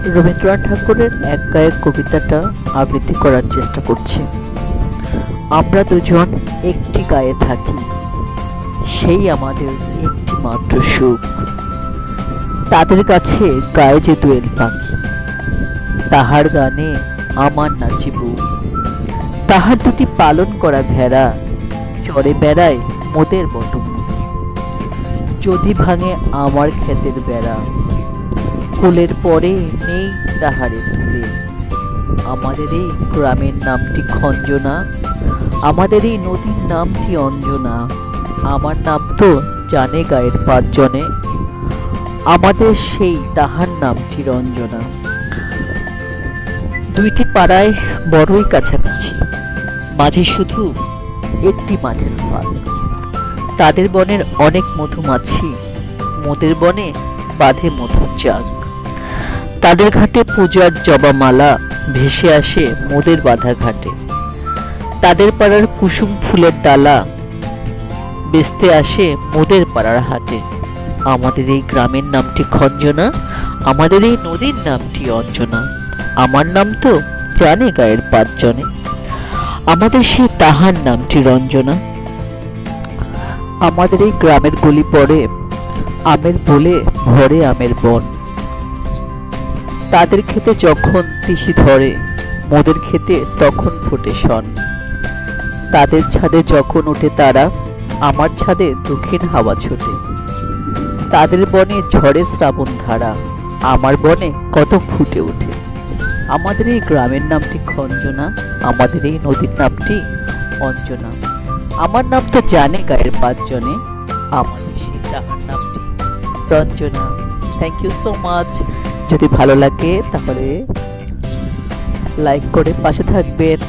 রবীন্দ্রনাথ ঠাকুরের এক গায়ে কবিতাটা আবৃত্তি করার চেষ্টা করছি। আমরা দুজন একটি গায়ে থাকি, সেই আমাদের একটি মাত্র সুখ। তাদের কাছে গায়ে যে দোয়েল পাখি, তাহার গানে আমার নাচি বুক। তাহার দুটি পালন করা ভেড়া চড়ে বেড়ায় মোদের বটমূলে। যদি ভাঙে আমার ক্ষেতের বেড়া, কোলের পরে নেই তাহারে তুলে। আমাদের এই গ্রামের নামটি খঞ্জনা, আমাদের এই নদীর নামটি অঞ্জনা। আমার নাম তো জানে গায়ের পাঁচজনে, আমাদের সেই তাহার নামটি রঞ্জনা। দুইটি পাড়ায় বড়ই কাছাকাছি, মাঝে শুধু একটি মাঠের ফাঁক। তাদের বনের অনেক মধুমাছি, মোদের বনে বাঁধে মধুর চাক। তাদের ঘাটে পূজার জবামালা ভেসে আসে মোদের বাঁধা ঘাটে। তাদের পাড়ার কুসুম ফুলের ডালা বেচতে আসে মোদের পাড়ার হাটে। আমাদের এই গ্রামের নামটি খঞ্জনা, আমাদের এই নদীর নামটি অঞ্জনা। আমার নাম তো জানে গায়ের পাঁচজনে, আমাদের সেই তাহার নামটি রঞ্জনা। আমাদের এই গ্রামের গলি পড়ে আমের বলে ভরে আমের বন। তাদের খেতে যখন তিসি ধরে, মোদের খেতে তখন ফোটে শন। তাদের ছাদে যখন ওঠে তারা, আমার ছাদে দক্ষিণ হাওয়া ছোটে। তাদের বনে ঝড়ে শ্রাবণ ধারা, আমার বনে কত ফুটে ওঠে। আমাদের এই গ্রামের নামটি খঞ্জনা, আমাদের এই নদীর নামটি অঞ্জনা। আমার নাম তো জানে গায়ের পাঁচজনে, আমাদের সেই তাহার নামটি Ranjana. Thank you so much. যদি ভালো লাগে তাহলে লাইক করে পাশে থাকবেন।